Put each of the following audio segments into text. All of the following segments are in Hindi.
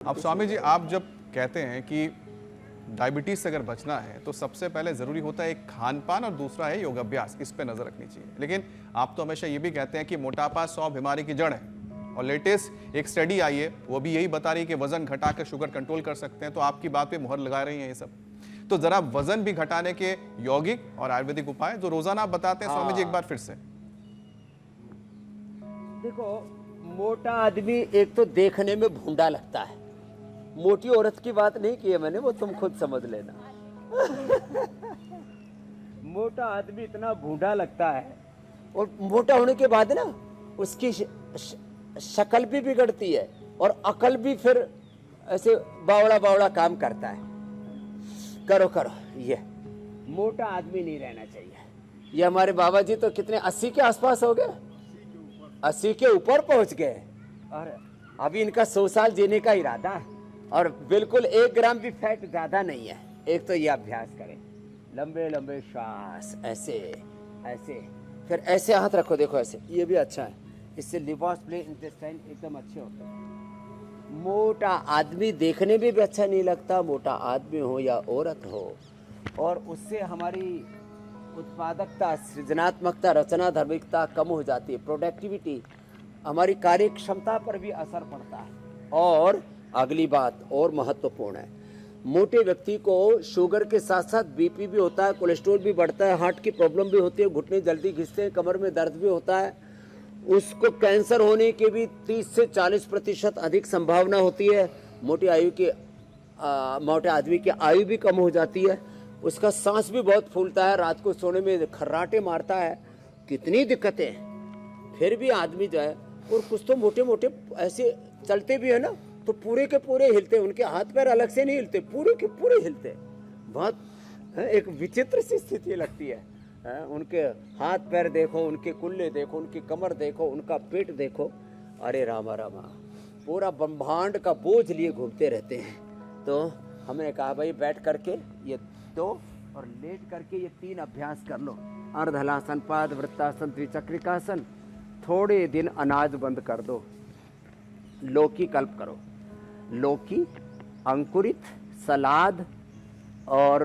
अब स्वामी जी, आप जब कहते हैं कि डायबिटीज से अगर बचना है तो सबसे पहले जरूरी होता है एक खान पान और दूसरा है योगाभ्यास, इस पे नजर रखनी चाहिए। लेकिन आप तो हमेशा ये भी कहते हैं कि मोटापा 100 बीमारी की जड़ है, और लेटेस्ट एक स्टडी आई है वो भी यही बता रही है कि वजन घटाकर शुगर कंट्रोल कर सकते हैं। तो आपकी बात पे मुहर लगा रही हैं ये सब। तो जरा वजन भी घटाने के यौगिक और आयुर्वेदिक उपाय जो रोजाना आप बताते हैं स्वामी जी, एक बार फिर से। देखो, मोटा आदमी एक तो देखने में भूंडा लगता है। मोटी औरत की बात नहीं की है मैंने, वो तुम खुद समझ लेना। मोटा आदमी इतना भूंडा लगता है, और मोटा होने के बाद ना उसकी शक्ल भी बिगड़ती है और अकल भी फिर ऐसे बावड़ा बावड़ा काम करता है। करो करो, ये मोटा आदमी नहीं रहना चाहिए। ये हमारे बाबा जी तो कितने 80 के आसपास हो गए, 80 के ऊपर पहुंच गए, और अभी इनका 100 साल जीने का इरादा है, और बिल्कुल 1 ग्राम भी फैट ज्यादा नहीं है। एक तो ये अभ्यास करें, लंबे लंबे श्वास, ऐसे ऐसे, फिर ऐसे हाथ रखो, देखो ऐसे, ये भी अच्छा है, इससे लिवर प्ले इंटेस्टाइन एकदम अच्छे होते हैं। मोटा आदमी देखने में भी अच्छा नहीं लगता, मोटा आदमी हो या औरत हो, और उससे हमारी उत्पादकता, सृजनात्मकता, रचना धार्मिकता कम हो जाती है, प्रोडक्टिविटी, हमारी कार्य क्षमता पर भी असर पड़ता है। और अगली बात और महत्वपूर्ण है, मोटे व्यक्ति को शुगर के साथ साथ बीपी भी होता है, कोलेस्ट्रॉल भी बढ़ता है, हार्ट की प्रॉब्लम भी होती है, घुटने जल्दी घिसते हैं, कमर में दर्द भी होता है, उसको कैंसर होने की भी 30 से 40% अधिक संभावना होती है। मोटे आदमी की आयु भी कम हो जाती है, उसका सांस भी बहुत फूलता है, रात को सोने में खर्राटे मारता है, कितनी दिक्कतें। फिर भी आदमी जो है, और कुछ तो मोटे मोटे ऐसे चलते भी है ना, तो पूरे के पूरे हिलते, उनके हाथ पैर अलग से नहीं हिलते, पूरे के पूरे हिलते। बहुत एक विचित्र सी स्थिति लगती है। उनके हाथ पैर देखो, उनके कुल्ले देखो, उनकी कमर देखो, उनका पेट देखो, अरे रामा रामा, पूरा ब्रह्मांड का बोझ लिए घूमते रहते हैं। तो हमने कहा भाई बैठ करके ये 2 और लेट करके ये 3 अभ्यास कर लो, अर्धहलासन, पाद वृत्तासन, द्विचक्रिकासन। थोड़े दिन अनाज बंद कर दो, लौकी कल्प करो, लौकी, अंकुरित, सलाद और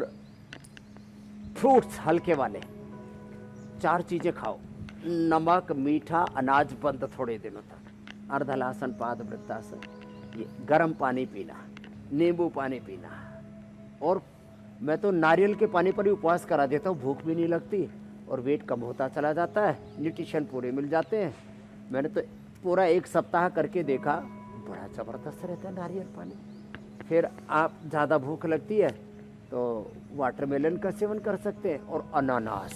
फ्रूट्स हल्के वाले, 4 चीजें खाओ, नमक, मीठा, अनाज बंद थोड़े दिनों तक। अर्धहलासन, पाद वृत्तासन, ये गर्म पानी पीना, नींबू पानी पीना, और मैं तो नारियल के पानी पर ही उपवास करा देता हूँ, भूख भी नहीं लगती और वेट कम होता चला जाता है, न्यूट्रिशन पूरे मिल जाते हैं। मैंने तो पूरा 1 सप्ताह करके देखा, बड़ा ज़बरदस्त रहता है नारियल पानी। फिर आप ज़्यादा भूख लगती है तो वाटरमेलन का सेवन कर सकते हैं, और अनानास,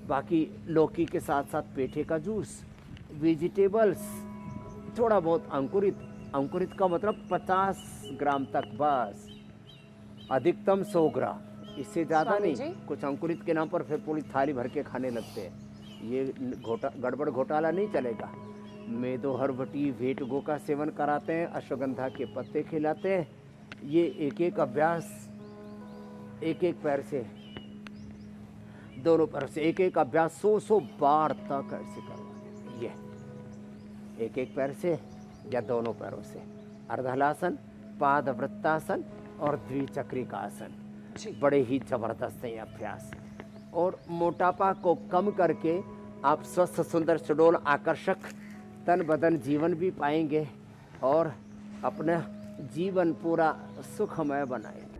बाकी लौकी के साथ साथ पेठे का जूस, वेजिटेबल्स, थोड़ा बहुत अंकुरित, अंकुरित का मतलब 50 ग्राम तक बस, अधिकतम 100 ग्राम, इससे ज़्यादा नहीं। कुछ अंकुरित के नाम पर फिर पूरी थाली भर के खाने लगते हैं, ये गड़बड़ घोटाला नहीं चलेगा। मेदो हरबटी, भेंटगो का सेवन कराते हैं, अश्वगंधा के पत्ते खिलाते हैं। ये एक एक अभ्यास, एक एक पैर से, दोनों पैर से एक एक अभ्यास 100 बार तक ऐसे करवाएं। ये एक एक पैर से या दोनों पैरों से, अर्धहलासन, पाद वृत्तासन और द्विचक्रिकासन, बड़े ही जबरदस्त है अभ्यास। और मोटापा को कम करके आप स्वस्थ, सुंदर, सुडौल, आकर्षक तन बदन जीवन भी पाएंगे, और अपना जीवन पूरा सुखमय बनाएंगे।